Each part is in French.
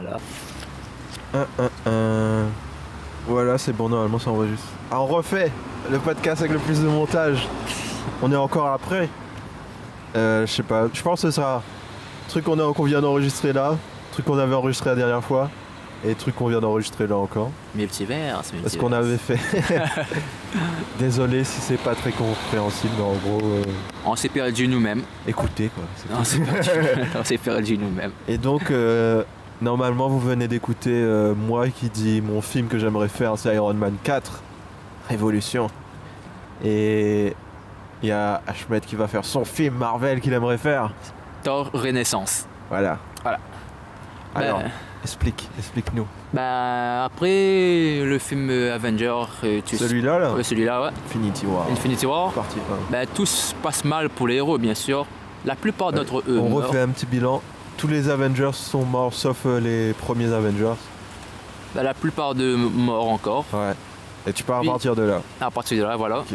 Voilà. Voilà, c'est bon, normalement ça enregistre. Ah, on refait le podcast avec le plus de montage. On est encore après. Je sais pas, je pense que ce sera truc qu'on vient d'enregistrer là, truc qu'on avait enregistré la dernière fois, et truc qu'on vient d'enregistrer là encore. Multiverse. Parce qu'on avait fait. Désolé si c'est pas très compréhensible, mais en gros. On s'est perdu nous-mêmes. Écoutez quoi. On s'est perdu nous-mêmes. Et donc, normalement, vous venez d'écouter moi qui dis mon film que j'aimerais faire, c'est Iron Man 4, Révolution. Et il y a Ahmed qui va faire son film Marvel qu'il aimerait faire. Thor Renaissance. Voilà. Alors, Ben, explique-nous. après le film Avenger, Celui-là là Ouais, celui-là, ouais. Infinity War. Infinity War. Partie 1. Tout se passe mal pour les héros, bien sûr. La plupart d'entre eux On meurent. refait un petit bilan. Tous les Avengers sont morts sauf les premiers Avengers. La plupart de morts encore. Ouais. Et tu pars à Puis- partir de là. À partir de là, voilà. Ok.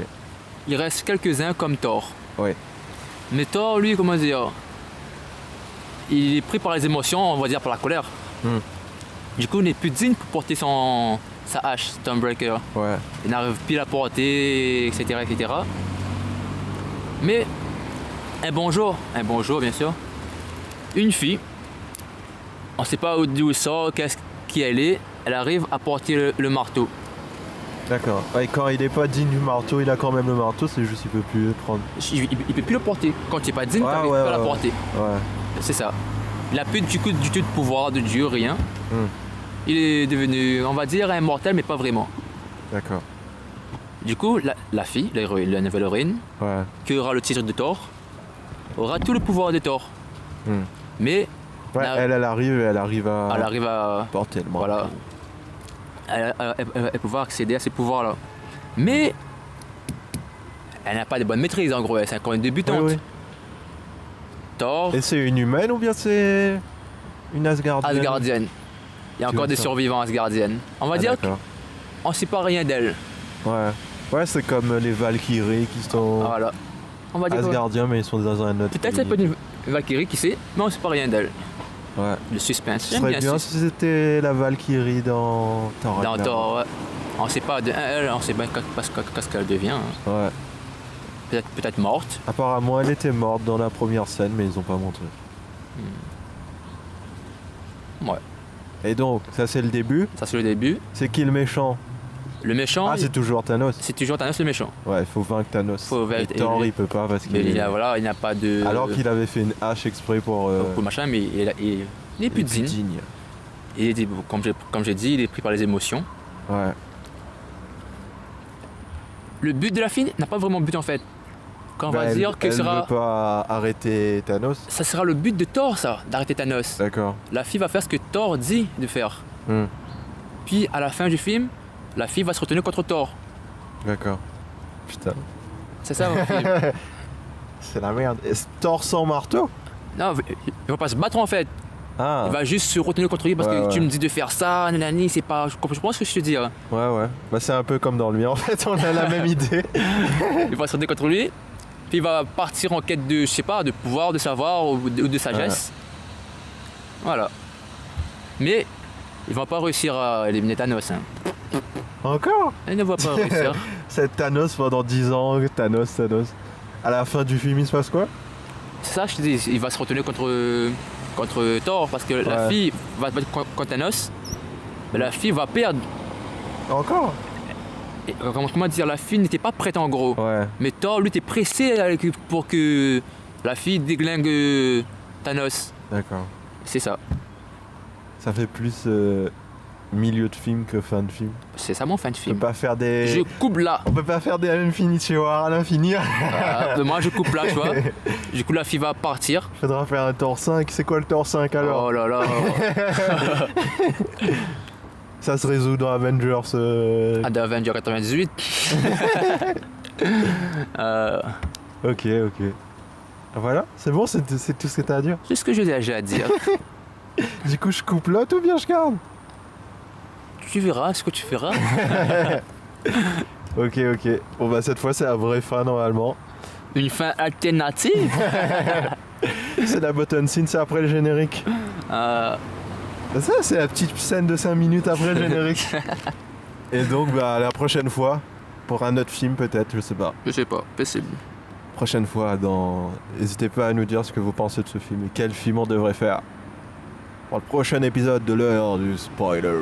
Il reste quelques-uns comme Thor. Ouais. Mais Thor, lui, comment dire, il est pris par les émotions, on va dire par la colère. Du coup, il n'est plus digne pour porter sa hache, Stormbreaker. Ouais. Il n'arrive plus à la porter, etc., etc. Mais un bon jour, bien sûr, une fille, on ne sait pas d'où elle sort, qui elle est, elle arrive à porter le marteau. D'accord. Et quand il est pas digne du marteau, il a quand même le marteau, c'est juste qu'il peut plus le prendre. Il peut plus le porter. Quand il n'est pas digne, Ouais, il ne ouais, peut pas la ouais. porter. Ouais. C'est ça. Il n'a plus du tout de pouvoir de Dieu, rien. Hmm. Il est devenu, on va dire, immortel, mais pas vraiment. D'accord. Du coup, la fille, l'héroïne, la nouvelle héroïne, Ouais. qui aura le titre de Thor, aura tout le pouvoir de Thor. Hmm. Mais Ouais, Là- elle arrive à elle arrive à... porter le marteau. Voilà. Elle pouvoir accéder à ces pouvoirs-là. Mais elle n'a pas de bonne maîtrise, en gros. Elle est encore une débutante. Oui, oui. Thor, Et c'est une humaine ou bien c'est une Asgardienne? Asgardienne. Il y a Tu encore vois des ça. survivants Asgardiennes. On va Ah, dire d'accord. qu'on ne sait pas rien d'elle. Ouais. Ouais, c'est comme les Valkyries qui sont Voilà. On va dire que Asgardiens, mais ils sont dans un autre. peut-être c'est pays. pas une Valkyrie, qui sait, mais on ne sait pas rien d'elle. Ouais. Le suspense. Ce J'aime serait bien bien le si c'était la Valkyrie dans Thor Dans Ragnarok. Thor, ouais. On sait pas de elle, on sait pas qu'est-ce qu'elle devient. Hein. Ouais. Peut-être morte. Apparemment, elle était morte dans la première scène, mais ils ont pas montré. Ouais. Et donc, ça c'est le début. Ça c'est le début. C'est qui le méchant? Le méchant, Ah, c'est toujours Thanos. c'est toujours Thanos le méchant. Ouais, il faut vaincre Thanos. Faut Et vaincre- Thor, et- il peut pas parce Mais qu'il il n'a pas de. Alors qu'il avait fait une hache exprès pour pour machin, mais il est plus digne. Et comme j'ai dit, il est pris par les émotions. Ouais. Le but de la fille n'a pas vraiment de but en fait. Quand on Bah, va dire que elle sera. veut pas arrêter Thanos. Ça sera le but de Thor, ça, d'arrêter Thanos. D'accord. La fille va faire ce que Thor dit de faire. Hmm. Puis à la fin du film, la fille va se retourner contre Thor. D'accord. Putain. C'est ça, mon film. C'est la merde. Et Thor sans marteau? Non, il va pas se battre en fait. Ah. Il va juste se retourner contre lui parce Ouais, que ouais. tu me dis de faire ça, nanani, c'est pas. Je comprends ce que je te dis. Hein. Ouais, ouais. Bah, c'est un peu comme dans le mien en fait, on a la même idée. Il va se retourner contre lui, puis il va partir en quête de, je sais pas, de pouvoir, de savoir ou de sagesse. Voilà. Mais il va pas réussir à éliminer Thanos. Hein. Encore? Il ne va pas réussir. C'est Thanos pendant 10 ans, Thanos. À la fin du film, il se passe quoi? C'est ça, je te dis, il va se retourner contre Thor parce que la Ouais. fille va se battre contre Thanos. Mais la fille va perdre. Encore? Et, comment dire, la fille n'était pas prête en gros. Ouais. Mais Thor, lui, était pressé pour que la fille déglingue Thanos. D'accord. C'est ça. Ça fait plus milieu de film que fin de film. C'est ça mon fin de On film. peut pas faire des. Je coupe là. On peut pas faire des Infinity War à l'infini. Moi, je coupe là, tu vois. Du coup, la fille va partir. Faudra faire un Thor 5. C'est quoi le Thor 5 alors? Oh là là. Ça se résout dans Avengers. À The Avenger 98. Ok. Voilà, c'est bon, c'est tout ce que t'as à dire. C'est ce que j'ai à dire. Du coup, je coupe là, tout bien, je garde. Tu verras ce que tu feras. Ok. Bon bah cette fois c'est la vraie fin normalement. Une fin alternative. C'est la button scene, c'est après le générique. Ça, c'est la petite scène de 5 minutes après le générique. Et donc, la prochaine fois, pour un autre film peut-être, je sais pas. Je sais pas, possible. Prochaine fois, n'hésitez pas à nous dire ce que vous pensez de ce film et quel film on devrait faire. Pour le prochain épisode de l'heure du spoiler.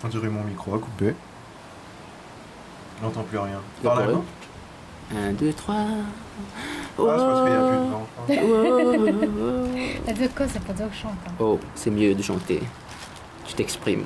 On dirait mon micro a coupé. Je n'entends plus rien. Parle D'accord. 1, 2, 3. C'est parce qu'il n'y a plus de vent. La de quoi, c'est pas toi que je chante. Hein. Oh, c'est mieux de chanter. Tu t'exprimes.